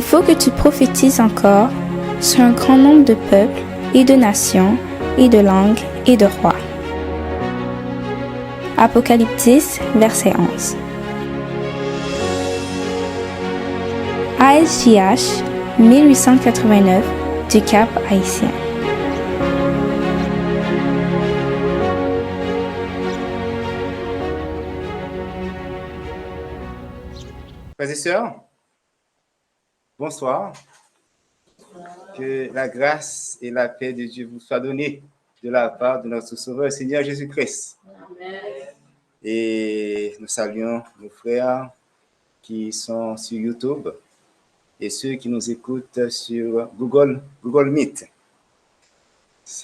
faut que tu prophétises encore sur un grand nombre de peuples et de nations et de langues et de rois. Apocalypse 10, verset 11. ASJH 1889 du Cap Haïtien. Frères et sœurs, bonsoir. Que la grâce et la paix de Dieu vous soient données de la part de notre Sauveur Seigneur Jésus-Christ. Amen. Et nous saluons nos frères qui sont sur YouTube et ceux qui nous écoutent sur Google Meet.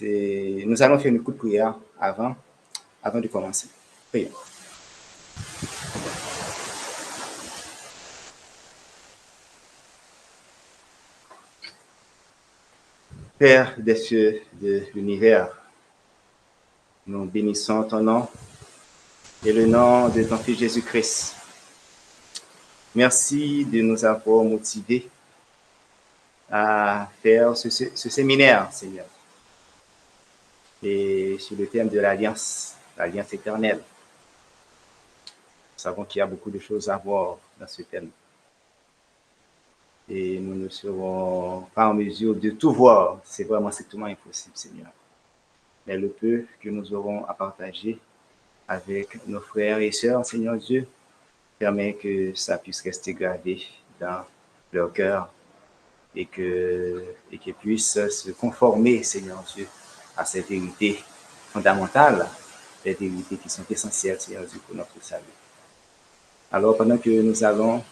Nous allons faire une courte prière avant de commencer. Prions. Père des cieux, de l'univers, nous bénissons ton nom et le nom de ton Fils Jésus-Christ. Merci de nous avoir motivés à faire ce séminaire, Seigneur, et sur le thème de l'alliance éternelle. Nous savons qu'il y a beaucoup de choses à voir dans ce thème. Et nous ne serons pas en mesure de tout voir. C'est vraiment strictement impossible, Seigneur. Mais le peu que nous aurons à partager avec nos frères et sœurs, Seigneur Dieu, permet que ça puisse rester gravé dans leur cœur et qu'ils puissent se conformer, Seigneur Dieu, à ces vérités fondamentales, les vérités qui sont essentielles, Seigneur Dieu, pour notre salut. Alors, pendant que nous allons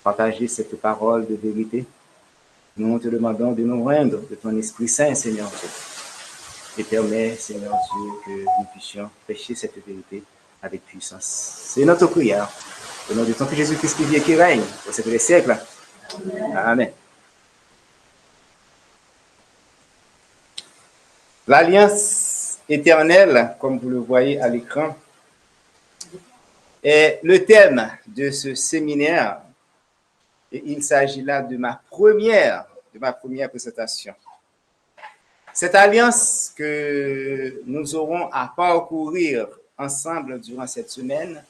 partager cette parole de vérité, nous te demandons de nous rendre de ton Esprit Saint, Seigneur Dieu, et permets, Seigneur Dieu, que nous puissions prêcher cette vérité avec puissance. C'est notre prière. Au nom de ton Fils Jésus-Christ qui vit et qui règne au siècle des siècles. Amen. L'alliance éternelle, comme vous le voyez à l'écran, est le thème de ce séminaire. Et il s'agit là de ma première présentation. Cette alliance que nous aurons à parcourir ensemble durant cette semaine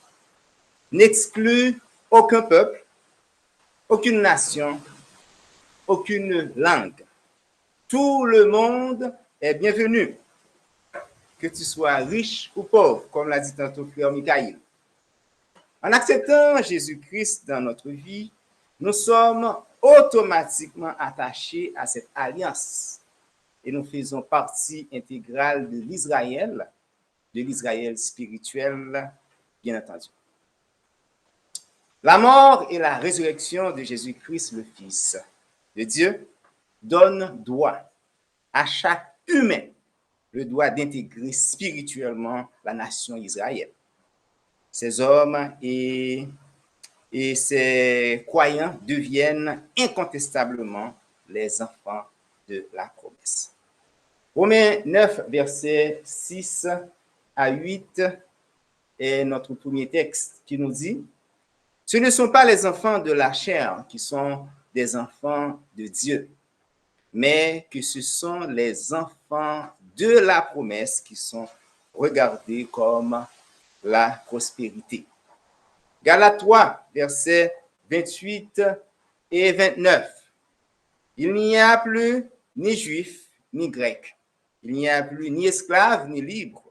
n'exclut aucun peuple, aucune nation, aucune langue. Tout le monde est bienvenu, que tu sois riche ou pauvre, comme l'a dit tantôt frère Michael. En acceptant Jésus-Christ dans notre vie, nous sommes automatiquement attachés à cette alliance et nous faisons partie intégrale de l'Israël spirituel, bien entendu. La mort et la résurrection de Jésus-Christ, le Fils de Dieu, donnent droit à chaque humain le droit d'intégrer spirituellement la nation Israël. Ces hommes et ces croyants deviennent incontestablement les enfants de la promesse. Romains 9, versets 6 à 8 est notre premier texte qui nous dit « Ce ne sont pas les enfants de la chair qui sont des enfants de Dieu, mais que ce sont les enfants de la promesse qui sont regardés comme la prospérité. » Galates 3, versets 28 et 29. Il n'y a plus ni juif ni grec. Il n'y a plus ni esclave ni libre.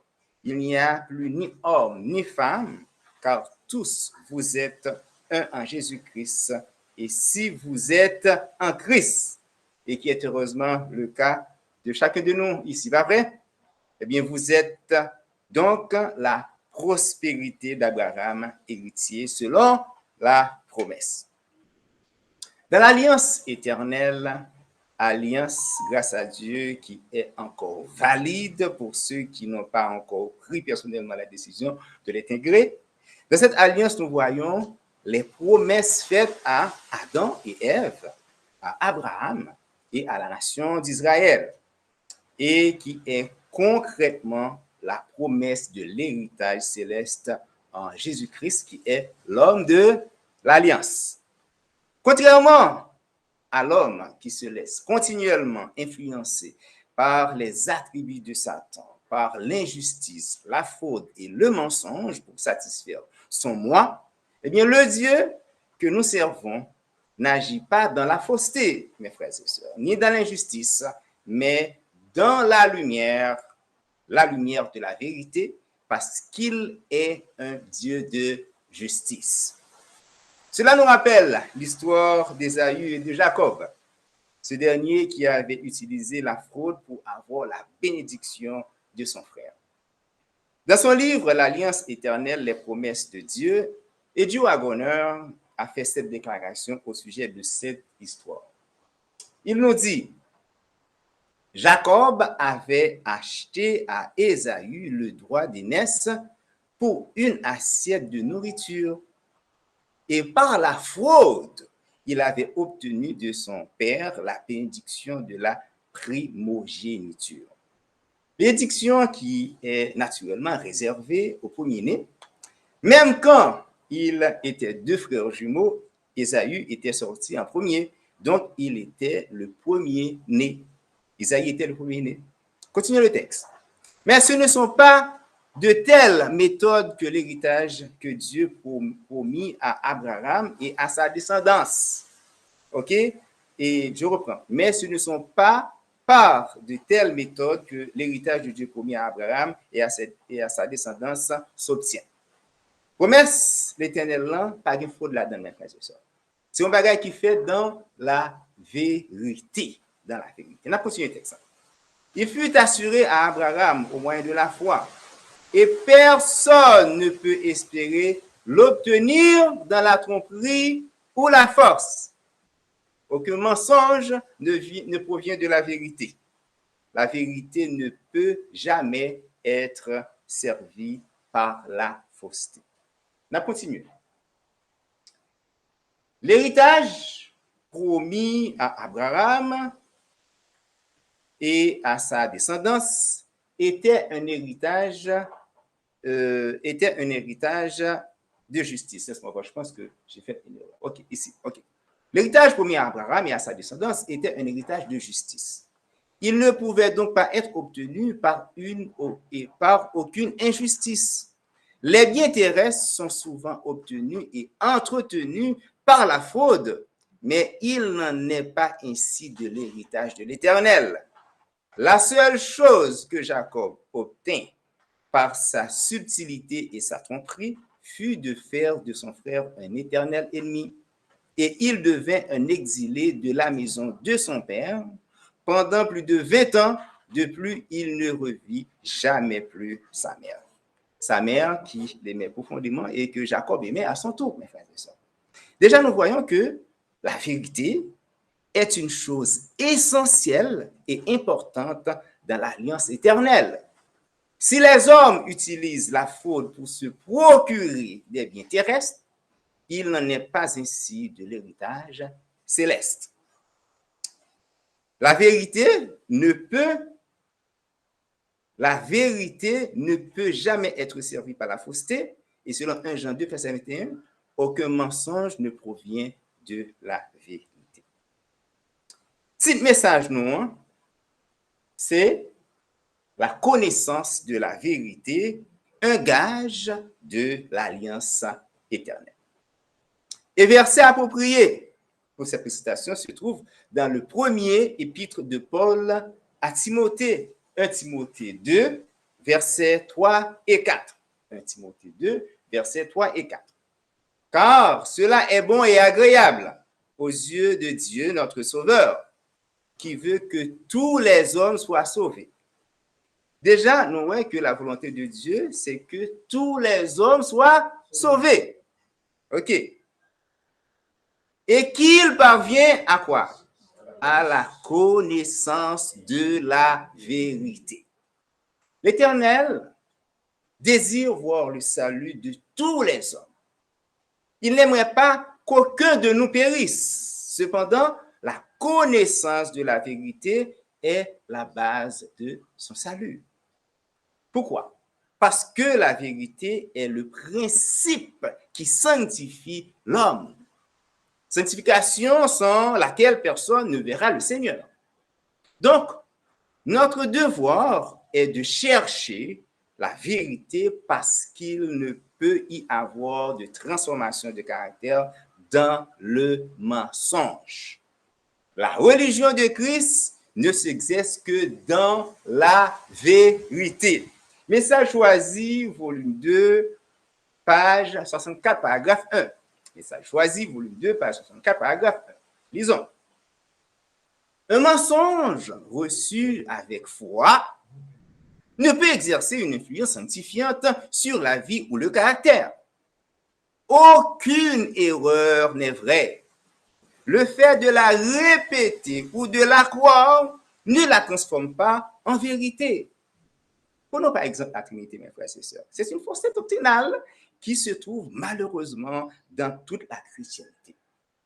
Il n'y a plus ni homme ni femme, car tous vous êtes un en Jésus-Christ. Et si vous êtes en Christ, et qui est heureusement le cas de chacun de nous ici, pas vrai? Eh bien, vous êtes donc la prospérité d'Abraham, héritier selon la promesse. Dans l'alliance éternelle, alliance grâce à Dieu qui est encore valide pour ceux qui n'ont pas encore pris personnellement la décision de l'intégrer. Dans cette alliance, nous voyons les promesses faites à Adam et Ève, à Abraham et à la nation d'Israël, et qui est concrètement la promesse de l'héritage céleste en Jésus-Christ, qui est l'homme de l'alliance. Contrairement à l'homme qui se laisse continuellement influencer par les attributs de Satan, par l'injustice, la faute et le mensonge pour satisfaire son moi, eh bien, le Dieu que nous servons n'agit pas dans la fausseté, mes frères et sœurs, ni dans l'injustice, mais dans la lumière de la vérité, parce qu'il est un Dieu de justice. Cela nous rappelle l'histoire d'Ésaü et de Jacob, ce dernier qui avait utilisé la fraude pour avoir la bénédiction de son frère. Dans son livre L'Alliance éternelle, les promesses de Dieu, Eddie Waggoner a fait cette déclaration au sujet de cette histoire. Il nous dit: Jacob avait acheté à Ésaü le droit d'aînesse pour une assiette de nourriture, et par la fraude, il avait obtenu de son père la bénédiction de la primogéniture. Bénédiction qui est naturellement réservée au premier-né. Même quand il était deux frères jumeaux, Ésaü était sorti en premier, donc il était le premier-né. Isaïe était le premier-né. Continuons le texte. Mais ce ne sont pas de telles méthodes que l'héritage que Dieu promit à Abraham et à sa descendance. OK? Et je reprends. Mais ce ne sont pas par de telles méthodes que l'héritage de Dieu promis à Abraham et à sa descendance s'obtient. Promesse l'Éternel là, pas de fraude là-dedans, mes frères et sœurs. C'est un bagage qui fait dans la vérité. Dans la vérité. On a continué le texte. Il fut assuré à Abraham au moyen de la foi, et personne ne peut espérer l'obtenir dans la tromperie ou la force. Aucun mensonge ne provient de la vérité. La vérité ne peut jamais être servie par la fausseté. On a continué. L'héritage promis à Abraham et à sa descendance était un héritage de justice. Je pense que j'ai fait une erreur. OK, ici. OK. L'héritage promis à Abraham et à sa descendance était un héritage de justice. Il ne pouvait donc pas être obtenu par aucune injustice. Les biens terrestres sont souvent obtenus et entretenus par la fraude, mais il n'en est pas ainsi de l'héritage de l'Éternel. La seule chose que Jacob obtint par sa subtilité et sa tromperie fut de faire de son frère un éternel ennemi. Et il devint un exilé de la maison de son père. Pendant plus de 20 ans, de plus, il ne revit jamais plus sa mère. Sa mère qui l'aimait profondément et que Jacob aimait à son tour, mes frères et sœurs. Déjà, nous voyons que la vérité est une chose essentielle et importante dans l'alliance éternelle. Si les hommes utilisent la fraude pour se procurer des biens terrestres, il n'en est pas ainsi de l'héritage céleste. La vérité ne peut jamais être servie par la fausseté, et selon 1 Jean 2, verset 21, aucun mensonge ne provient de la vérité. Petit message, nous, c'est la connaissance de la vérité, un gage de l'alliance éternelle. Et verset approprié pour cette précitation se trouve dans le premier épître de Paul à Timothée, 1 Timothée 2, versets 3 et 4. 1 Timothée 2, versets 3 et 4. Car cela est bon et agréable aux yeux de Dieu, notre Sauveur, qui veut que tous les hommes soient sauvés. Déjà, nous voyons que la volonté de Dieu, c'est que tous les hommes soient sauvés. OK. Et qu'il parvient à quoi? À la connaissance de la vérité. L'Éternel désire voir le salut de tous les hommes. Il n'aimerait pas qu'aucun de nous périsse. Cependant, la connaissance de la vérité est la base de son salut. Pourquoi? Parce que la vérité est le principe qui sanctifie l'homme. Sanctification sans laquelle personne ne verra le Seigneur. Donc, notre devoir est de chercher la vérité parce qu'il ne peut y avoir de transformation de caractère dans le mensonge. La religion de Christ ne s'exerce que dans la vérité. Message choisi, volume 2, page 64, paragraphe 1. Message choisi, volume 2, page 64, paragraphe 1. Lisons. Un mensonge reçu avec foi ne peut exercer une influence sanctifiante sur la vie ou le caractère. Aucune erreur n'est vraie. Le fait de la répéter ou de la croire ne la transforme pas en vérité. Prenons par exemple la Trinité, mes frères et sœurs. C'est une fausseté doctrinale qui se trouve malheureusement dans toute la chrétienté.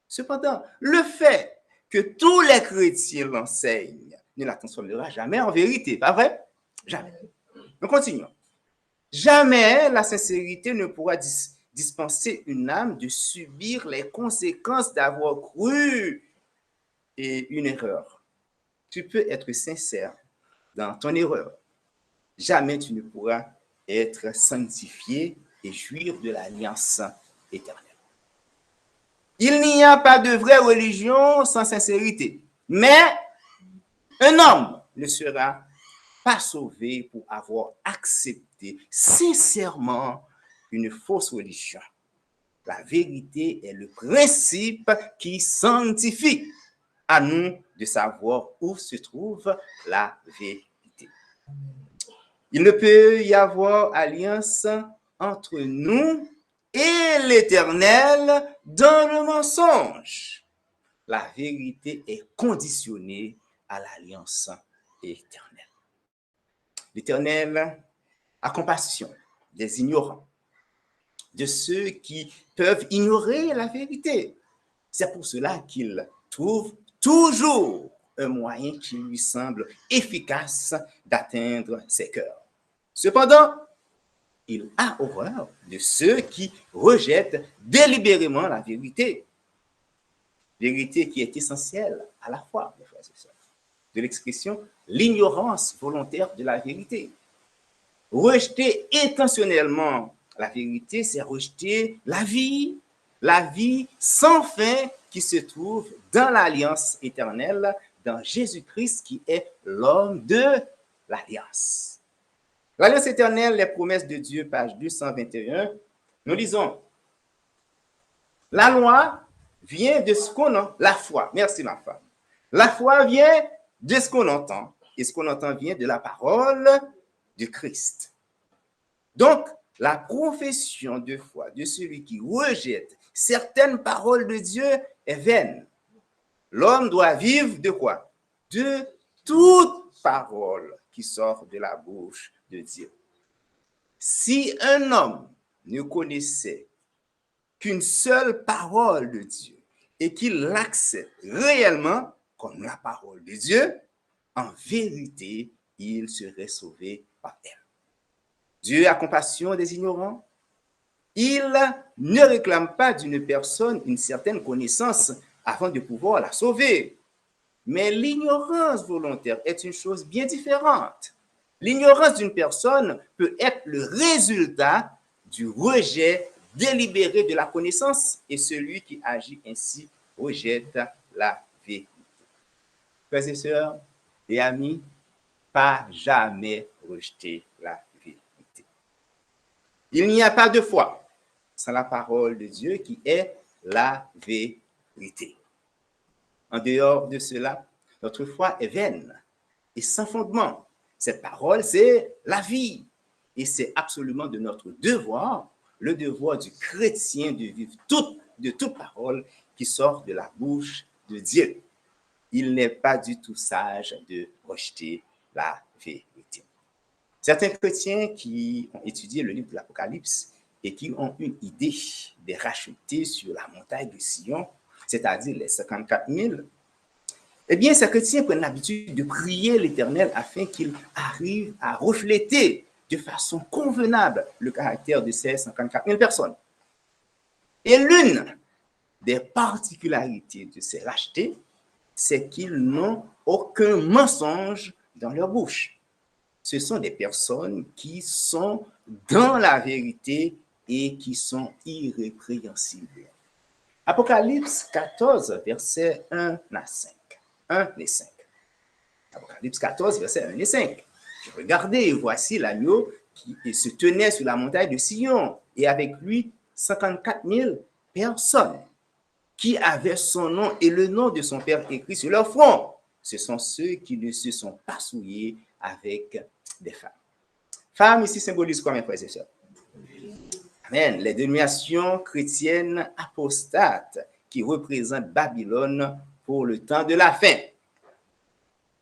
Cependant, le fait que tous les chrétiens l'enseignent ne la transformera jamais en vérité, pas vrai? Jamais. Nous continuons. Jamais la sincérité ne pourra dispenser une âme de subir les conséquences d'avoir cru et une erreur. Tu peux être sincère dans ton erreur. Jamais tu ne pourras être sanctifié et jouir de l'alliance éternelle. Il n'y a pas de vraie religion sans sincérité, mais un homme ne sera pas sauvé pour avoir accepté sincèrement une fausse religion. La vérité est le principe qui sanctifie. À nous de savoir où se trouve la vérité. Il ne peut y avoir alliance entre nous et l'Éternel dans le mensonge. La vérité est conditionnée à l'alliance éternelle. L'Éternel a compassion des ignorants, de ceux qui peuvent ignorer la vérité. C'est pour cela qu'il trouve toujours un moyen qui lui semble efficace d'atteindre ses cœurs. Cependant, il a horreur de ceux qui rejettent délibérément la vérité. Vérité qui est essentielle à la fois, mes frères et sœurs, de l'expression l'ignorance volontaire de la vérité. Rejeter intentionnellement la vérité, c'est rejeter la vie sans fin qui se trouve dans l'alliance éternelle, dans Jésus-Christ qui est l'homme de l'alliance. L'alliance éternelle, les promesses de Dieu, page 221, nous lisons. La loi vient de ce qu'on entend, la foi, merci ma femme. La foi vient de ce qu'on entend, et ce qu'on entend vient de la parole de Christ. Donc, la profession de foi de celui qui rejette certaines paroles de Dieu est vaine. L'homme doit vivre de quoi? De toute parole qui sort de la bouche de Dieu. Si un homme ne connaissait qu'une seule parole de Dieu et qu'il l'accepte réellement comme la parole de Dieu, en vérité, il serait sauvé par elle. Dieu a compassion des ignorants. Il ne réclame pas d'une personne une certaine connaissance avant de pouvoir la sauver. Mais l'ignorance volontaire est une chose bien différente. L'ignorance d'une personne peut être le résultat du rejet délibéré de la connaissance et celui qui agit ainsi rejette la vérité. Frères et sœurs et amis, pas jamais rejeter la vérité. Il n'y a pas de foi sans la parole de Dieu qui est la vérité. En dehors de cela, notre foi est vaine et sans fondement. Cette parole, c'est la vie. Et c'est absolument de notre devoir, le devoir du chrétien de vivre de toute parole qui sort de la bouche de Dieu. Il n'est pas du tout sage de rejeter la vérité. Certains chrétiens qui ont étudié le livre de l'Apocalypse et qui ont une idée des rachetés sur la montagne de Sion, c'est-à-dire les 54 000, eh bien, ces chrétiens prennent l'habitude de prier l'Éternel afin qu'il arrive à refléter de façon convenable le caractère de ces 54 000 personnes. Et l'une des particularités de ces rachetés, c'est qu'ils n'ont aucun mensonge dans leur bouche. Ce sont des personnes qui sont dans la vérité et qui sont irrépréhensibles. Apocalypse 14, versets 1 à 5. 1 et 5. Apocalypse 14, versets 1 et 5. Regardez, voici l'agneau qui se tenait sur la montagne de Sion, et avec lui 54 000 personnes qui avaient son nom et le nom de son Père écrit sur leur front. Ce sont ceux qui ne se sont pas souillés avec des femmes. Femmes ici symbolisent quoi, mes frères et sœurs? Amen. Les dénominations chrétiennes apostates qui représentent Babylone pour le temps de la fin.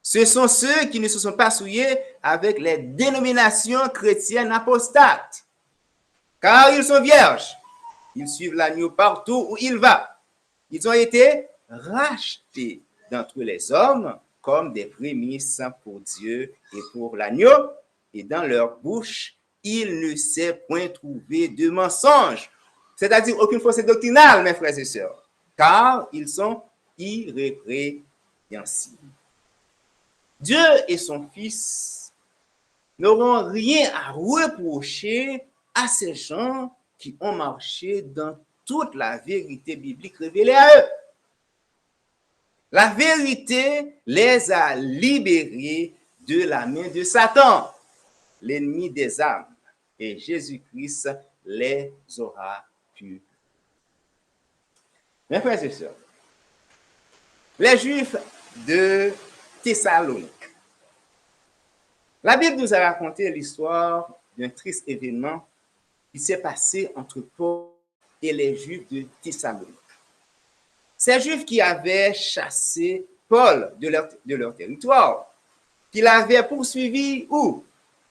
Ce sont ceux qui ne se sont pas souillés avec les dénominations chrétiennes apostates. Car ils sont vierges. Ils suivent l'agneau partout où il va. Ils ont été rachetés d'entre les hommes comme des prémices pour Dieu et pour l'agneau. Et dans leur bouche, il ne s'est point trouvé de mensonge. C'est-à-dire aucune fausseté doctrinale, mes frères et sœurs. Car ils sont irrépréhensibles. Dieu et son Fils n'auront rien à reprocher à ces gens qui ont marché dans toute la vérité biblique révélée à eux. La vérité les a libérés de la main de Satan, l'ennemi des âmes, et Jésus-Christ les aura purifiés. Mes frères et sœurs, les Juifs de Thessalonique. La Bible nous a raconté l'histoire d'un triste événement qui s'est passé entre Paul et les Juifs de Thessalonique. Ces Juifs qui avaient chassé Paul de leur territoire, qui l'avaient poursuivi où?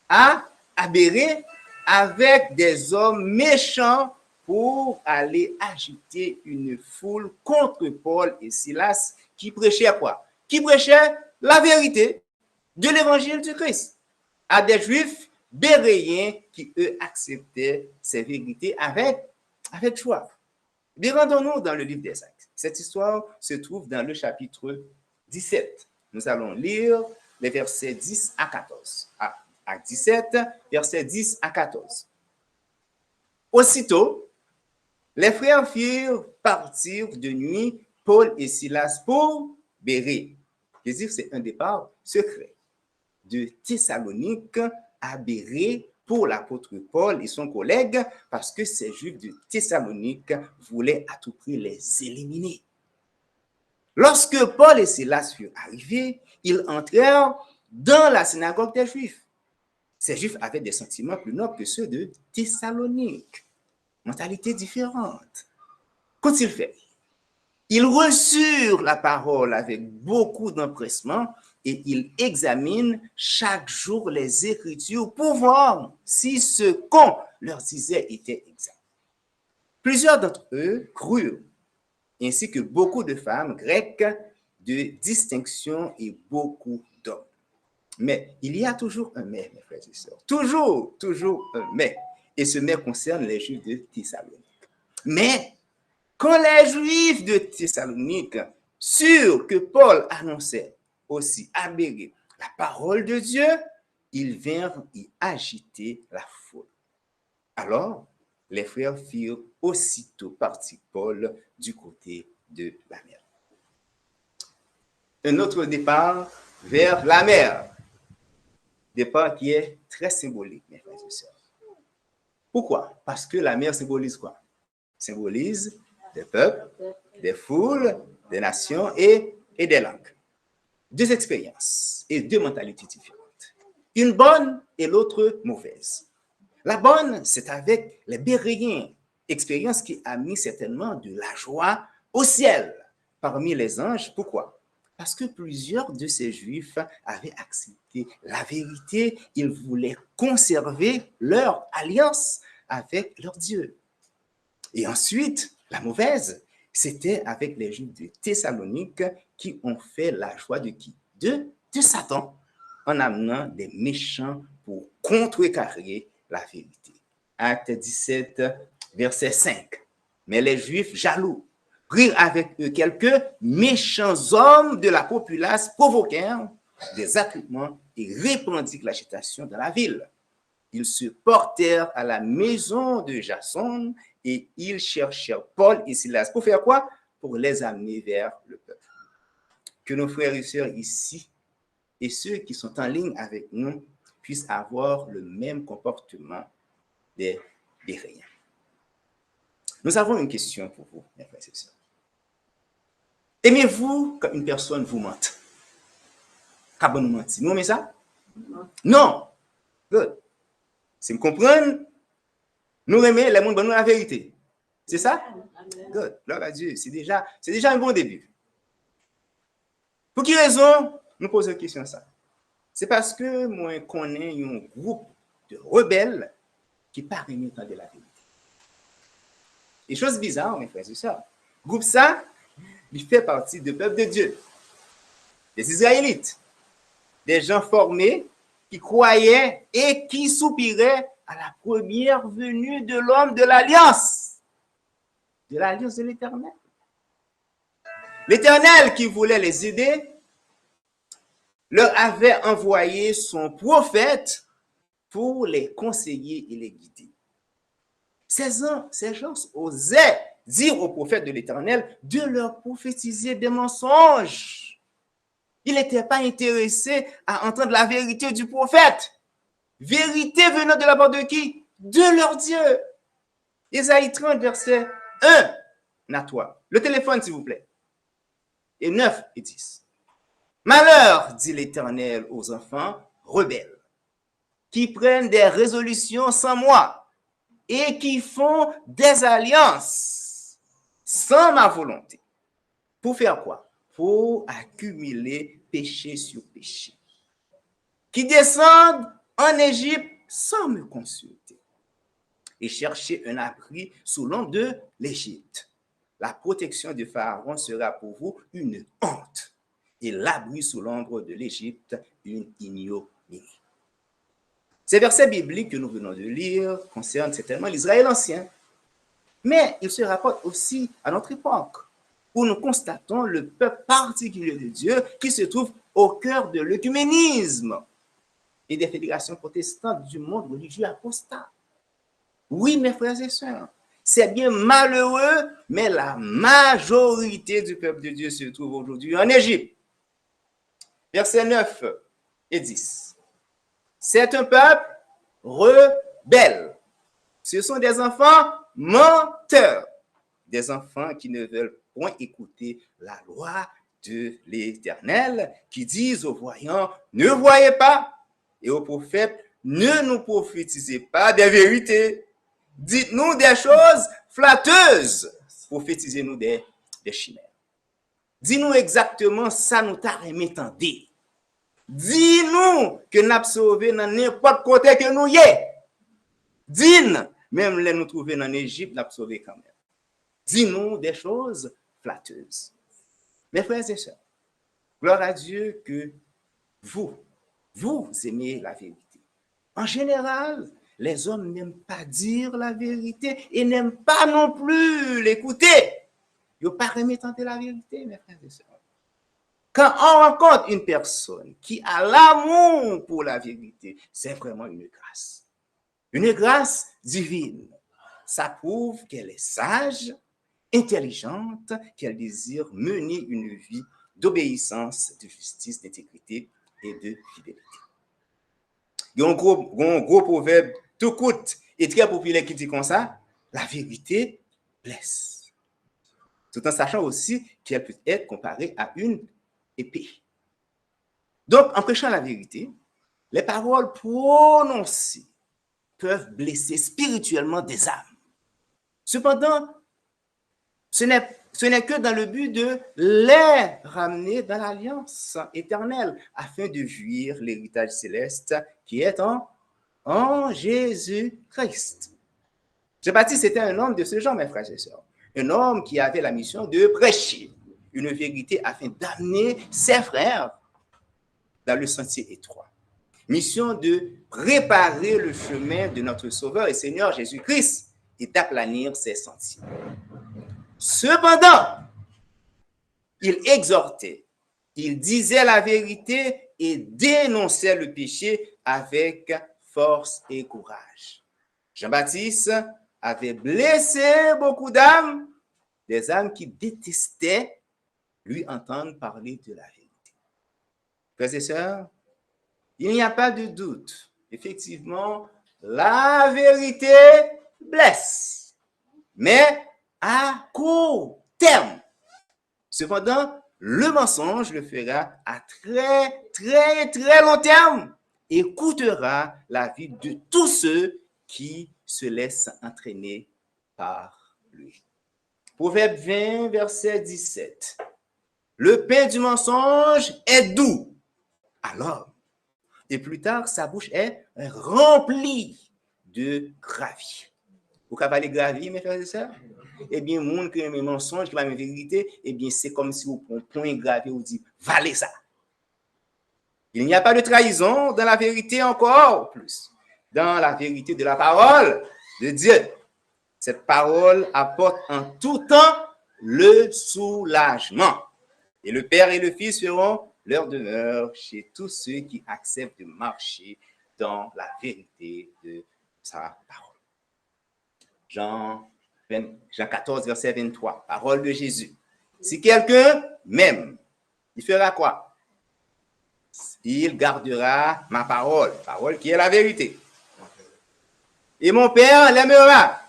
À Bérée, avec des hommes méchants pour aller agiter une foule contre Paul et Silas qui prêchaient quoi? Qui prêchaient la vérité de l'évangile du Christ à des Juifs béréens qui, eux, acceptaient ces vérités avec joie. Mais rendons-nous dans le livre des Actes. Cette histoire se trouve dans le chapitre 17. Nous allons lire les versets 10 à 14. Acte 17, versets 10 à 14. Aussitôt, les frères firent partir de nuit Paul et Silas pour Bérée. C'est-à-dire c'est un départ secret de Thessalonique à Bérée pour l'apôtre Paul et son collègue, parce que ces Juifs de Thessalonique voulaient à tout prix les éliminer. Lorsque Paul et Silas furent arrivés, ils entrèrent dans la synagogue des Juifs. Ces Juifs avaient des sentiments plus nobles que ceux de Thessalonique, mentalité différente. Qu'ont-ils fait? Ils reçurent la parole avec beaucoup d'empressement et ils examinent chaque jour les Écritures pour voir si ce qu'on leur disait était exact. Plusieurs d'entre eux crurent, ainsi que beaucoup de femmes grecques de distinction et beaucoup d'hommes. Mais il y a toujours un mais, mes frères et sœurs. Toujours un mais. Et ce mais concerne les Juifs de Thessalonique. Mais quand les Juifs de Thessalonique surent que Paul annonçait aussi à Bérée la parole de Dieu, ils vinrent y agiter la foule. Alors, les frères firent aussitôt partir Paul du côté de la mer. Un autre départ vers la mer. Départ qui est très symbolique, mes frères et sœurs. Pourquoi? Parce que la mer symbolise quoi? Symbolise des peuples, des foules, des nations et des langues. Deux expériences et deux mentalités différentes. Une bonne et l'autre mauvaise. La bonne, c'est avec les Béréens, expérience qui a mis certainement de la joie au ciel parmi les anges. Pourquoi? Parce que plusieurs de ces Juifs avaient accepté la vérité, ils voulaient conserver leur alliance avec leur Dieu. Et ensuite, la mauvaise, c'était avec les Juifs de Thessalonique qui ont fait la joie de qui? De Satan, en amenant des méchants pour contrecarrer la vérité. Acte 17, verset 5. Mais les Juifs jaloux prirent avec eux quelques méchants hommes de la populace, provoquèrent des attroupements et répandirent l'agitation dans la ville. Ils se portèrent à la maison de Jason et ils cherchèrent Paul et Silas. Pour faire quoi? Pour les amener vers le peuple. Que nos frères et sœurs ici et ceux qui sont en ligne avec nous puissent avoir le même comportement des Béréens. Nous avons une question pour vous, mes frères et sœurs. Aimez-vous quand une personne vous mente? Quand vous nous mentez, nous aimez ça? Non. Good. Si vous comprenez, nous aimons les gens nous la vérité. C'est ça? Good. Gloire à Dieu. C'est déjà un bon début. Pour quelle raison nous posons la question ça? C'est parce que moi, je connais un groupe de rebelles qui paraît entendre la vérité. Et chose bizarre, mes frères et sœurs. Le groupe ça, il fait partie du peuple de Dieu, des Israélites, des gens formés qui croyaient et qui soupiraient à la première venue de l'homme de l'Alliance de l'Éternel. L'Éternel qui voulait les aider leur avait envoyé son prophète pour les conseiller et les guider. Ces gens osaient dire au prophète de l'Éternel de leur prophétiser des mensonges. Il n'était pas intéressé à entendre la vérité du prophète. Vérité venant de la part de qui? De leur Dieu. Ésaïe 30, verset 1 à toi. Le téléphone, s'il vous plaît. Et 9 et 10. Malheur, dit l'Éternel aux enfants rebelles, qui prennent des résolutions sans moi et qui font des alliances sans ma volonté. Pour faire quoi? Pour accumuler péché sur péché. Qui descendent en Égypte sans me consulter et chercher un abri sous l'ombre de l'Égypte. La protection de Pharaon sera pour vous une honte et l'abri sous l'ombre de l'Égypte une ignominie. Ces versets bibliques que nous venons de lire concernent certainement l'Israël ancien, mais ils se rapportent aussi à notre époque, où nous constatons le peuple particulier de Dieu qui se trouve au cœur de l'œcuménisme et des fédérations protestantes du monde religieux apostat. Oui, mes frères et sœurs, c'est bien malheureux, mais la majorité du peuple de Dieu se trouve aujourd'hui en Égypte. Versets 9 et 10. C'est un peuple rebelle. Ce sont des enfants menteurs, des enfants qui ne veulent point écouter la loi de l'Éternel, qui disent aux voyants, ne voyez pas, et aux prophètes, ne nous prophétisez pas des vérités. Dites-nous des choses flatteuses, prophétisez-nous des chimères. Dis-nous exactement ça nous t'a remis tendé. Dis-nous que nous avons sauvé dans n'importe côté que nous y est. Dis-nous, même les nous trouver en Égypte, nous avons sauvé quand même. Dis-nous des choses flatteuses. Mes frères et sœurs, gloire à Dieu que vous aimez la vérité. En général, les hommes n'aiment pas dire la vérité et n'aiment pas non plus l'écouter. Ils n'ont pas remis tenter la vérité, mes frères et sœurs. Quand on rencontre une personne qui a l'amour pour la vérité, c'est vraiment une grâce. Une grâce divine. Ça prouve qu'elle est sage, intelligente, qu'elle désire mener une vie d'obéissance, de justice, d'intégrité et de fidélité. Il y a un gros proverbe tout court et très populaire qui dit comme ça, la vérité blesse. Tout en sachant aussi qu'elle peut être comparée à une épée. Donc, en prêchant la vérité, les paroles prononcées peuvent blesser spirituellement des âmes. Cependant, ce n'est que dans le but de les ramener dans l'alliance éternelle, afin de jouir l'héritage céleste qui est en Jésus-Christ. Jean-Baptiste était un homme de ce genre, mes frères et sœurs. Un homme qui avait la mission de prêcher une vérité afin d'amener ses frères dans le sentier étroit. Mission de préparer le chemin de notre Sauveur et Seigneur Jésus-Christ et d'aplanir ses sentiers. Cependant, il exhortait, il disait la vérité et dénonçait le péché avec force et courage. Jean-Baptiste avait blessé beaucoup d'âmes, des âmes qui détestaient lui entendre parler de la vérité. Frères et sœurs, il n'y a pas de doute. Effectivement, la vérité blesse, mais à court terme. Cependant, le mensonge le fera à très long terme et coûtera la vie de tous ceux qui se laissent entraîner par lui. Proverbe 20, verset 17. Le pain du mensonge est doux à l'homme, et plus tard, sa bouche est remplie de gravier. Vous cavalez gravier, mes frères et sœurs? Eh bien, le monde qui aime les mensonges, qui va la vérité, eh bien, c'est comme si vous prenez un point gravier, vous dites, valez ça. Il n'y a pas de trahison dans la vérité encore plus. Dans la vérité de la parole de Dieu. Cette parole apporte en tout temps le soulagement. Et le Père et le Fils feront leur demeure chez tous ceux qui acceptent de marcher dans la vérité de sa parole. Jean 14, verset 23, parole de Jésus. Si quelqu'un m'aime, il fera quoi? Il gardera ma parole, parole qui est la vérité. Et mon Père l'aimera.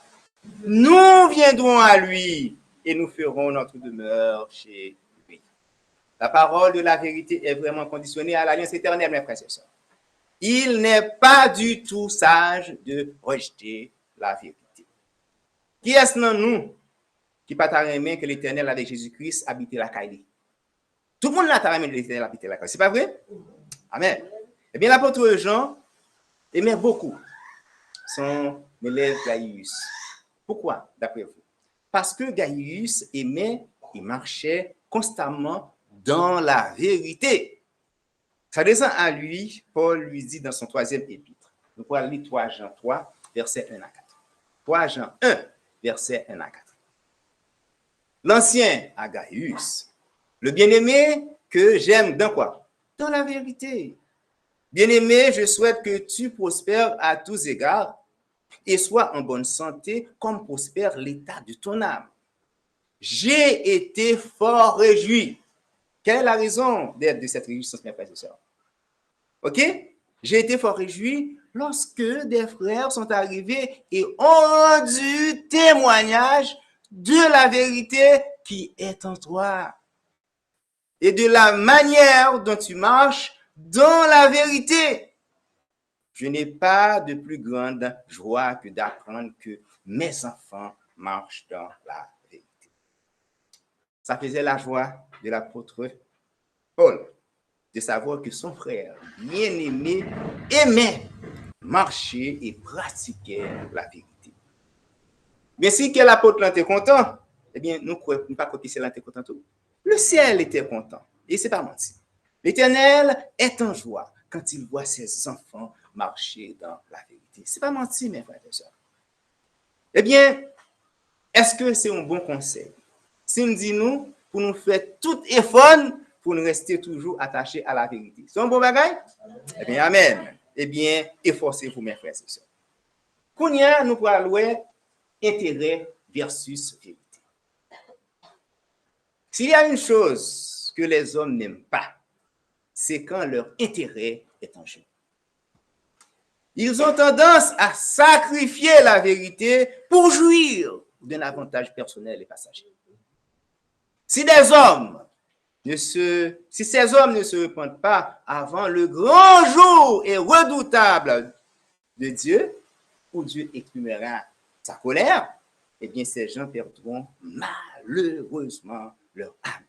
Nous viendrons à lui et nous ferons notre demeure chez lui. La parole de la vérité est vraiment conditionnée à l'alliance éternelle, mes frères et sœurs. Il n'est pas du tout sage de rejeter la vérité. Qui est-ce dans nous qui pas t'aimer que l'Éternel avec Jésus-Christ habite la caille? Tout le monde n'a pas aimé l'Éternel habiter la caille. C'est pas vrai? Amen. Eh bien, l'apôtre Jean aimait beaucoup son élève Gaius. Pourquoi, d'après vous? Parce que Gaius aimait et marchait constamment dans la vérité. Ça descend à lui, Paul lui dit dans son 3e épître. Nous pouvons lire 3 Jean 3, verset 1 à 4. 3 Jean 1, verset 1 à 4. L'ancien à Gaius, le bien-aimé que j'aime dans quoi? Dans la vérité. Bien-aimé, je souhaite que tu prospères à tous égards et sois en bonne santé comme prospère l'état de ton âme. J'ai été fort réjoui. Quelle est la raison d'être de cette réjouissance, mes frères et sœurs? OK? J'ai été fort réjoui lorsque des frères sont arrivés et ont rendu témoignage de la vérité qui est en toi et de la manière dont tu marches dans la vérité. Je n'ai pas de plus grande joie que d'apprendre que mes enfants marchent dans la vérité. Ça faisait la joie de l'apôtre Paul de savoir que son frère bien-aimé aimait marcher et pratiquer la vérité. Mais si quel apôtre était content, eh bien, nous ne pas copier cela était content tout. Le ciel était content. Et c'est pas menti. L'Éternel est en joie quand il voit ses enfants marcher dans la vérité. C'est pas menti, mes frères et sœurs. Eh bien, est-ce que c'est un bon conseil? Si nous disons, pour nous faire tout effort pour nous rester toujours attachés à la vérité. C'est un bon bagage? Eh bien, amen. Eh bien, efforcez-vous, mes frères et sœurs. Kounia, nous pourrons louer intérêt versus vérité. S'il y a une chose que les hommes n'aiment pas, c'est quand leur intérêt est en jeu. Ils ont tendance à sacrifier la vérité pour jouir d'un avantage personnel et passager. Si ces hommes ne se repentent pas avant le grand jour et redoutable de Dieu, où Dieu exprimera sa colère, eh bien, ces gens perdront malheureusement leur âme.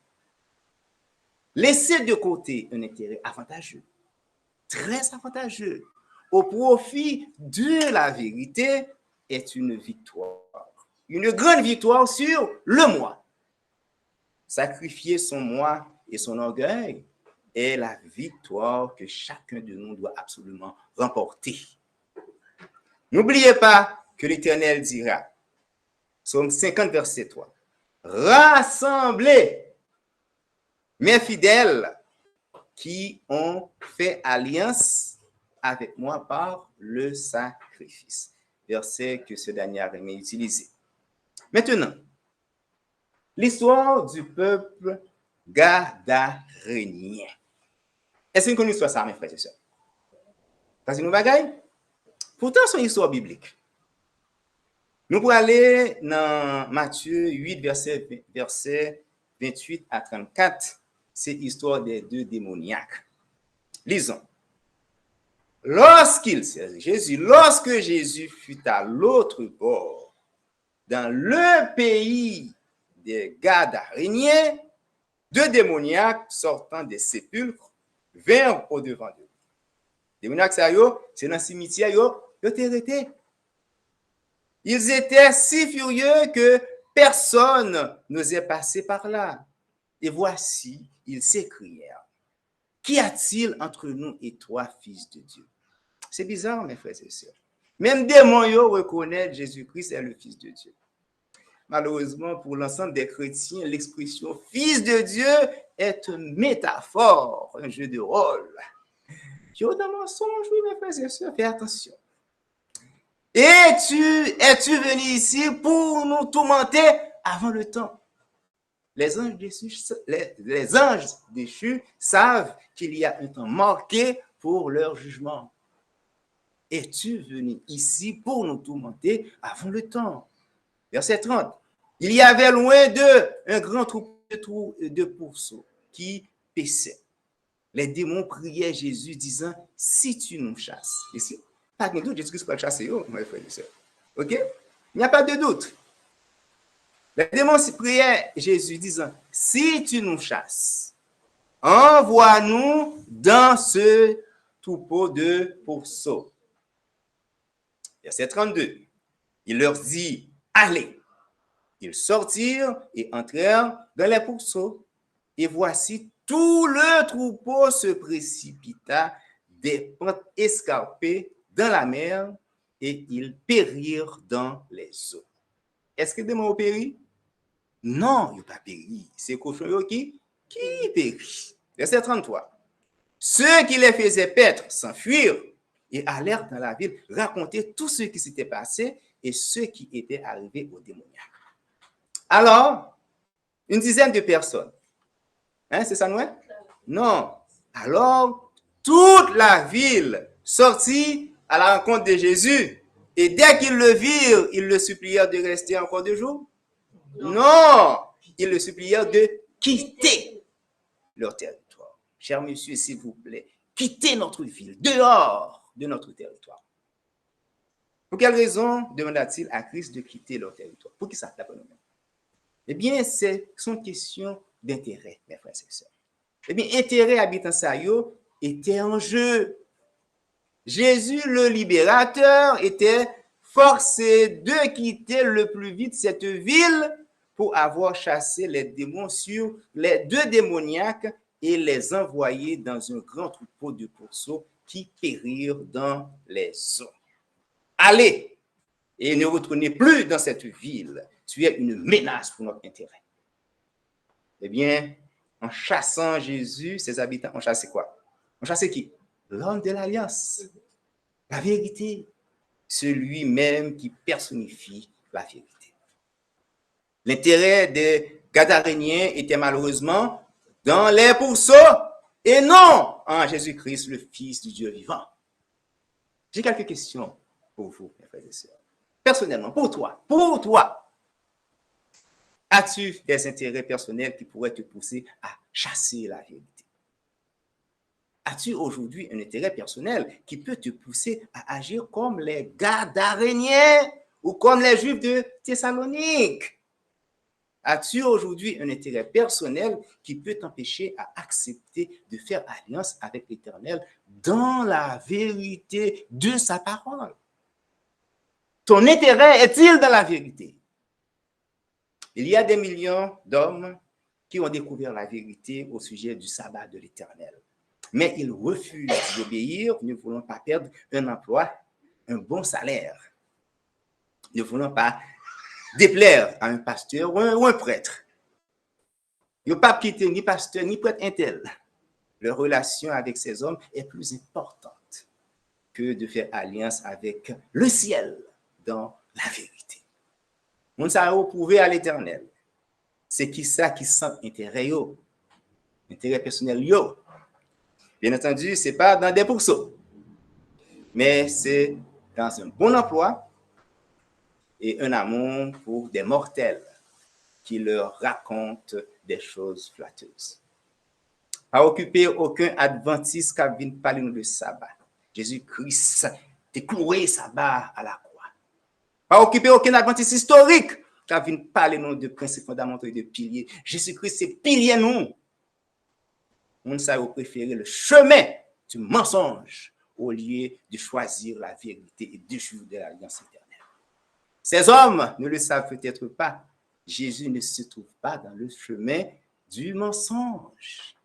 Laisser de côté un intérêt avantageux, très avantageux, au profit de la vérité est une victoire. Une grande victoire sur le moi. Sacrifier son moi et son orgueil est la victoire que chacun de nous doit absolument remporter. N'oubliez pas que l'Éternel dira, Psaume 50, verset 3, rassembler mes fidèles qui ont fait alliance avec moi par le sacrifice. Verset que ce dernier a aimé utiliser. Maintenant, l'histoire du peuple gadarénien. Est-ce que vous connaissez ça, mes frères et sœurs? Parce que nous bagaille? Pourtant, c'est une histoire biblique. Nous pouvons aller dans Matthieu 8, verset 28 à 34. C'est l'histoire des deux démoniaques. Lisons. Lorsque Jésus fut à l'autre bord, dans le pays des Gadaréniens, deux démoniaques sortant des sépulcres vinrent au-devant d'eux. Les démoniaques, c'est dans le cimetière, ils étaient arrêtés. Ils étaient si furieux que personne n'osait passer par là. Et voici, ils s'écrièrent, qu'y a-t-il entre nous et toi, fils de Dieu? C'est bizarre, mes frères et sœurs. Même démons reconnaissent Jésus-Christ est le Fils de Dieu. Malheureusement, pour l'ensemble des chrétiens, l'expression Fils de Dieu est une métaphore, un jeu de rôle. Il y a autant de mensonges, oui, mes frères et sœurs, fais attention. Es-tu venu ici pour nous tourmenter avant le temps? Les anges déchus savent qu'il y a un temps marqué pour leur jugement. Es-tu venu ici pour nous tourmenter avant le temps? Verset 30. Il y avait loin d'eux un grand troupeau de pourceaux qui paissaient. Les démons priaient Jésus disant, si tu nous chasses. Ici, pas de doute, Jésus-Christ va chasser, mes frères et sœurs. OK? Il n'y a pas de doute. Les démons priaient Jésus disant, si tu nous chasses, envoie-nous dans ce troupeau de pourceaux. Verset 32. Il leur dit, allez. Ils sortirent et entrèrent dans les pourceaux. Et voici, tout le troupeau se précipita des pentes escarpées dans la mer et ils périrent dans les eaux. Est-ce que les démons ont péri? Non, ils n'ont pas péri. C'est cochons qui périt. Verset 33. Ceux qui les faisaient paître s'enfuirent et allèrent dans la ville raconter tout ce qui s'était passé et ceux qui étaient arrivés au démoniaque. Alors, une dizaine de personnes. C'est ça, non? Non. Alors, toute la ville sortit à la rencontre de Jésus. Et dès qu'ils le virent, ils le supplièrent de rester encore 2 jours? Non. Ils le supplièrent de quitter leur territoire. Cher monsieur, s'il vous plaît, quittez notre ville, dehors de notre territoire. Pour quelle raison demanda-t-il à Christ de quitter leur territoire? Pour qui ça? D'après nous-mêmes. Eh bien, c'est une question d'intérêt, mes frères et sœurs. Eh bien, intérêt habitant Sayo était en jeu. Jésus, le libérateur, était forcé de quitter le plus vite cette ville pour avoir chassé les démons sur les 2 démoniaques et les envoyer dans un grand troupeau de pourceaux qui périrent dans les eaux. Allez, et ne retournez plus dans cette ville. Tu es une menace pour notre intérêt. Eh bien, en chassant Jésus, ses habitants ont chassé quoi? Ont chassé qui? L'homme de l'alliance. La vérité. Celui même qui personnifie la vérité. L'intérêt des Gadaréniens était malheureusement dans les pourceaux et non en Jésus-Christ, le Fils du Dieu vivant. J'ai quelques questions pour vous, mes frères et sœurs. Personnellement, pour toi, as-tu des intérêts personnels qui pourraient te pousser à chasser la vérité? As-tu aujourd'hui un intérêt personnel qui peut te pousser à agir comme les Gadaréniens ou comme les Juifs de Thessalonique? As-tu aujourd'hui un intérêt personnel qui peut t'empêcher à accepter de faire alliance avec l'Éternel dans la vérité de sa parole? Ton intérêt est-il dans la vérité? Il y a des millions d'hommes qui ont découvert la vérité au sujet du sabbat de l'Éternel. Mais ils refusent d'obéir, ne voulant pas perdre un emploi, un bon salaire. Ne voulant pas déplaire à un pasteur ou un prêtre. Il ne pas quitter ni pasteur ni prêtre intel. Leur relation avec ces hommes est plus importante que de faire alliance avec le ciel dans la vérité. On s'est prouvé à l'Éternel. C'est qui ça qui sent intérêt personnel yo. Bien entendu, ce n'est pas dans des pourceaux, mais c'est dans un bon emploi et un amour pour des mortels qui leur racontent des choses flatteuses. Pas occuper aucun adventiste qui vient parler nous de sabbat. Jésus-Christ a cloué sabbat à la croix. Pas occuper aucun adventiste historique qui vient parler nous de principes fondamentaux et de piliers. Jésus-Christ, c'est pilier nous. On a préféré le chemin du mensonge au lieu de choisir la vérité et de jouir de l'alliance éternelle. Ces hommes ne le savent peut-être pas. Jésus ne se trouve pas dans le chemin du mensonge.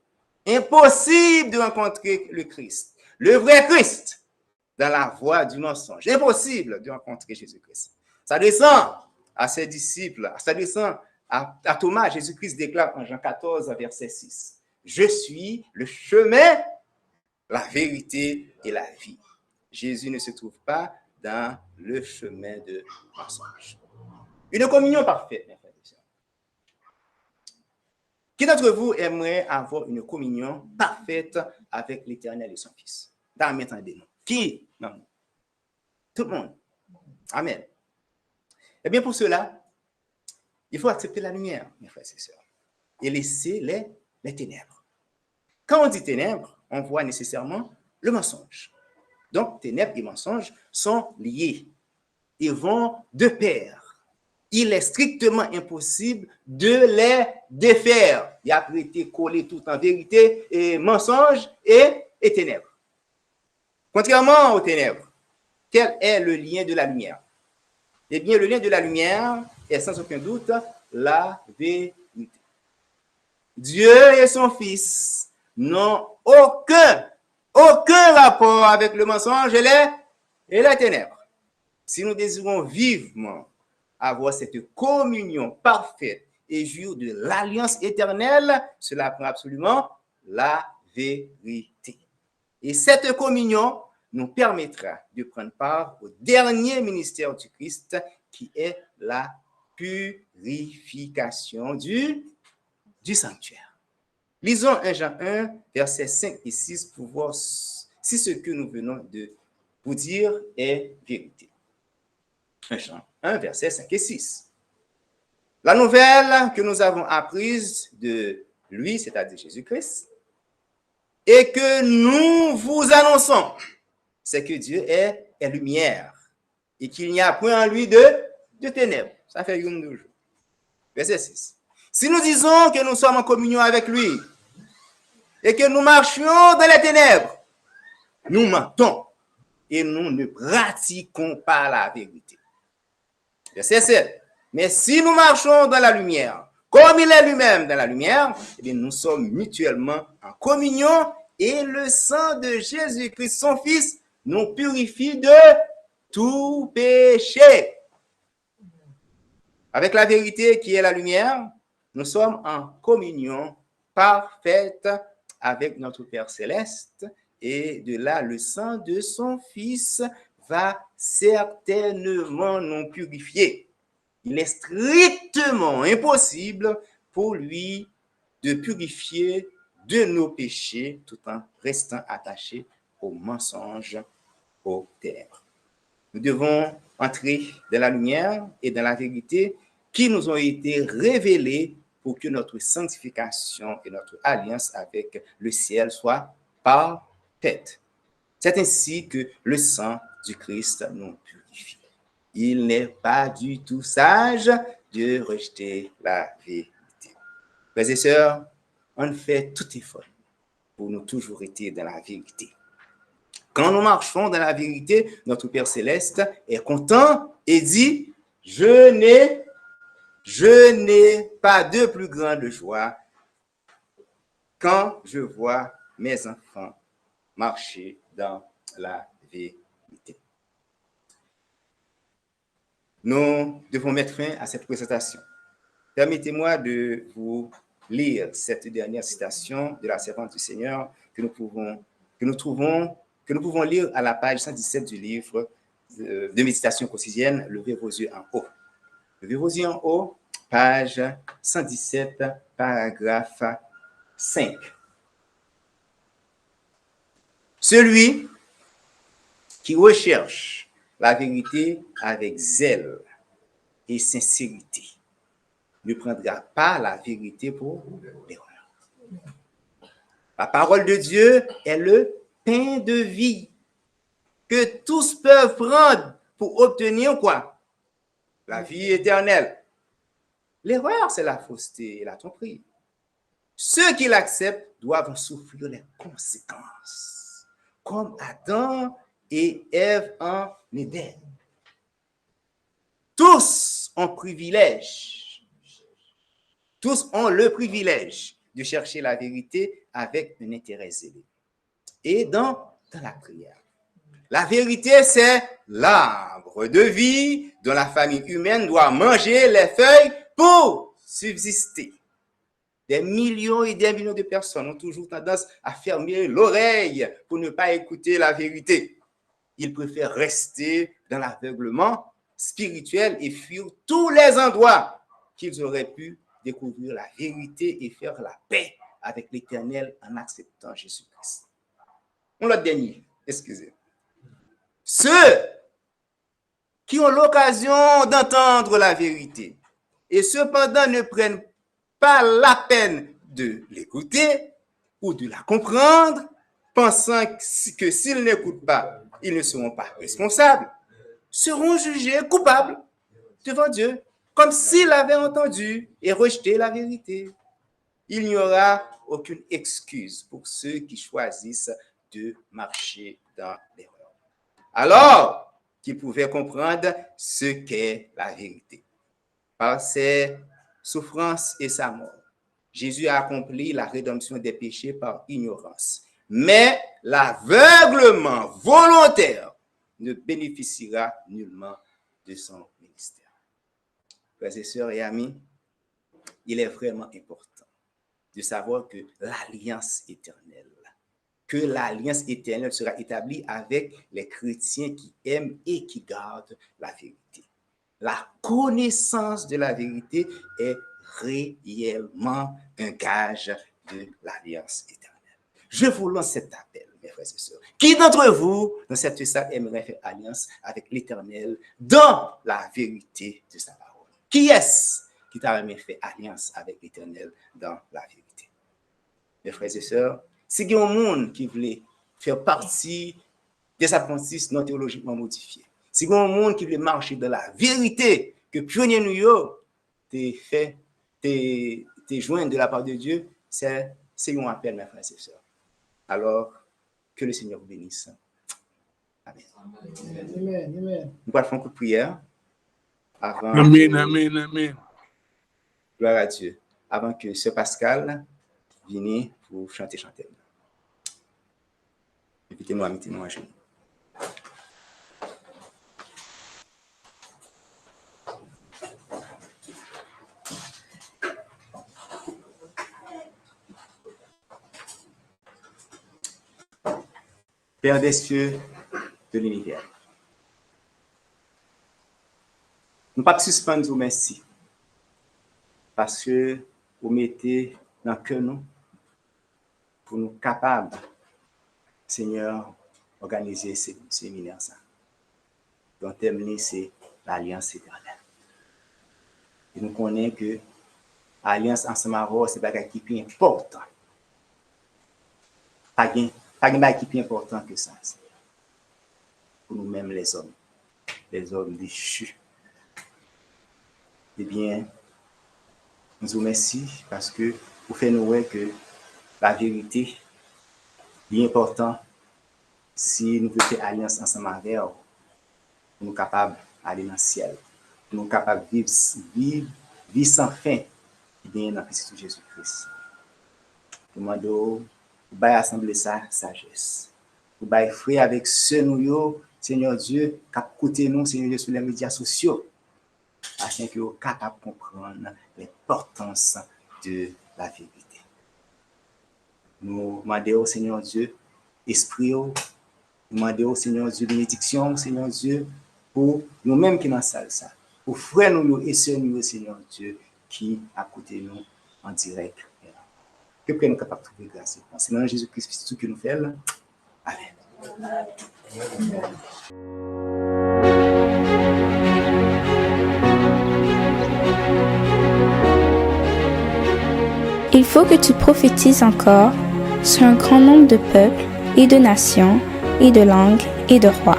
Impossible de rencontrer le Christ, le vrai Christ, dans la voie du mensonge. Impossible de rencontrer Jésus-Christ. Ça descend à ses disciples, ça descend à Thomas. Jésus-Christ déclare en Jean 14, verset 6. Je suis le chemin, la vérité et la vie. Jésus ne se trouve pas dans le chemin de mensonge. Une communion parfaite, mes frères et sœurs. Qui d'entre vous aimerait avoir une communion parfaite avec l'Éternel et son Fils? Entendez-nous. Qui? Non. Tout le monde. Amen. Eh bien, pour cela, il faut accepter la lumière, mes frères et sœurs, et laisser les ténèbres. Quand on dit ténèbres, on voit nécessairement le mensonge. Donc, ténèbres et mensonges sont liés et vont de pair. Il est strictement impossible de les défaire. Il a été collé tout en vérité et mensonge et ténèbres. Contrairement aux ténèbres, quel est le lien de la lumière? Eh bien, le lien de la lumière est sans aucun doute la vérité. Dieu et son Fils n'ont aucun rapport avec le mensonge et les ténèbres. Si nous désirons vivement avoir cette communion parfaite et jouir de l'alliance éternelle, cela prend absolument la vérité. Et cette communion nous permettra de prendre part au dernier ministère du Christ, qui est la purification du sanctuaire. Lisons 1 Jean 1, versets 5 et 6 pour voir si ce que nous venons de vous dire est vérité. 1 Jean 1, versets 5 et 6. La nouvelle que nous avons apprise de lui, c'est-à-dire Jésus-Christ, et que nous vous annonçons, c'est que Dieu est lumière et qu'il n'y a point en lui de ténèbres. Ça fait une de jour. Verset 6. Si nous disons que nous sommes en communion avec lui et que nous marchions dans les ténèbres, nous mentons et nous ne pratiquons pas la vérité. Verset 7. Mais si nous marchons dans la lumière, comme il est lui-même dans la lumière, eh bien, nous sommes mutuellement en communion et le sang de Jésus-Christ, son Fils, nous purifie de tout péché. Avec la vérité qui est la lumière, nous sommes en communion parfaite avec notre Père céleste et de là, le sang de son Fils va certainement nous purifier. Il est strictement impossible pour lui de purifier de nos péchés tout en restant attaché au mensonge, aux ténèbres. Nous devons entrer dans la lumière et dans la vérité qui nous ont été révélées pour que notre sanctification et notre alliance avec le ciel soient parfaites. C'est ainsi que le sang du Christ nous purifie. Il n'est pas du tout sage de rejeter la vérité. Frères et sœurs, on fait tout effort pour nous toujours être dans la vérité. Quand nous marchons dans la vérité, notre Père céleste est content et dit, je n'ai pas de plus grande joie quand je vois mes enfants marcher dans la vérité. nous devons mettre fin à cette présentation. Permettez-moi de vous lire cette dernière citation de la servante du Seigneur que nous pouvons lire à la page 117 du livre de méditation quotidienne, Levez vos yeux en haut. Levez vos yeux en haut, page 117, paragraphe 5. Celui qui recherche la vérité avec zèle et sincérité ne prendra pas la vérité pour l'erreur. La parole de Dieu est le pain de vie que tous peuvent prendre pour obtenir quoi? La vie éternelle. L'erreur, c'est la fausseté et la tromperie. Ceux qui l'acceptent doivent en souffrir les conséquences, comme Adam et Ève en Éden. Tous ont le privilège de chercher la vérité avec un intérêt zélé et dans la prière. La vérité, c'est l'arbre de vie dont la famille humaine doit manger les feuilles pour subsister. Des millions et des millions de personnes ont toujours tendance à fermer l'oreille pour ne pas écouter la vérité. Ils préfèrent rester dans l'aveuglement spirituel et fuir tous les endroits qu'ils auraient pu découvrir la vérité et faire la paix avec l'Éternel en acceptant Jésus-Christ. On l'a dernier, excusez. Ceux qui ont l'occasion d'entendre la vérité et cependant ne prennent pas la peine de l'écouter ou de la comprendre, pensant que s'ils n'écoutent pas, ils ne seront pas responsables, seront jugés coupables devant Dieu, comme s'ils avaient entendu et rejeté la vérité. Il n'y aura aucune excuse pour ceux qui choisissent de marcher dans l'erreur, alors qu'ils pouvaient comprendre ce qu'est la vérité. Par ses souffrances et sa mort, Jésus a accompli la rédemption des péchés par ignorance. Mais l'aveuglement volontaire ne bénéficiera nullement de son ministère. Frères et sœurs et amis, il est vraiment important de savoir que l'alliance éternelle sera établie avec les chrétiens qui aiment et qui gardent la vérité. La connaissance de la vérité est réellement un gage de l'alliance éternelle. Je vous lance cet appel, mes frères et sœurs. Qui d'entre vous, dans cette salle, aimerait faire alliance avec l'Éternel dans la vérité de sa parole? Qui est-ce qui t'a jamais fait alliance avec l'Éternel dans la vérité? Mes frères et sœurs, si il y a un monde qui voulait faire partie des apprentisses non théologiquement modifiés, si il y a un monde qui voulait marcher dans la vérité que pionnier New York t'es joint de la part de Dieu, c'est un appel, mes frères et sœurs. Alors, que le Seigneur vous bénisse. Amen. Amen. Nous allons faire un coup de prière. Amen. Gloire à Dieu. Avant que Sœur Pascal vienne pour chanter. Invitez-nous à mettre-nous à genoux. Père des cieux de l'univers, nous ne pouvons pas suspendre vous merci parce que vous mettez dans le cœur nous pour nous capables, Seigneur, organiser ces séminaires. Donc, thème, c'est l'alliance éternelle. Et nous connaissons que l'alliance ensemble avec vous, c'est pas quelque chose d'important. Pas de qui est important que ça. Pour nous-mêmes, les hommes déchus. Eh bien, nous vous remercions parce que vous faites nous voir que la vérité est importante si nous voulons faire alliance ensemble avec vous, pour nous capables d'aller dans le ciel, pour nous capables de vivre sans fin, bien dans Christ Jésus-Christ. Nous demandons vous assembler sa sagesse. Vous frère avec ceux nous, Seigneur Dieu, qui côté nous, Seigneur Dieu, sur les médias sociaux. afin que vous soyez capable de comprendre l'importance de la vérité. Nous demandons au Seigneur Dieu, esprit, nous demandons au Seigneur Dieu, bénédiction, Seigneur Dieu, pour nous-mêmes qui dans la salle, pour frères nous et sœurs nous, Seigneur Dieu, qui à côté de nous en direct. Que nous capables de trouver grâce. C'est dans Jésus-Christ tout que nous faisons. Amen. Il faut que tu prophétises encore sur un grand nombre de peuples et de nations et de langues et de rois.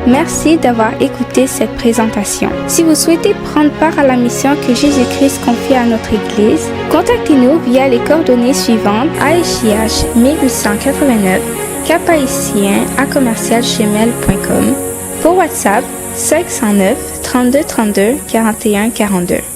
Merci d'avoir écouté cette présentation. Si vous souhaitez prendre part à la mission que Jésus-Christ confie à notre Église, contactez-nous via les coordonnées suivantes: ASJH 1889, caphaïtien@gmail.com, pour WhatsApp 509 32 32 41 42.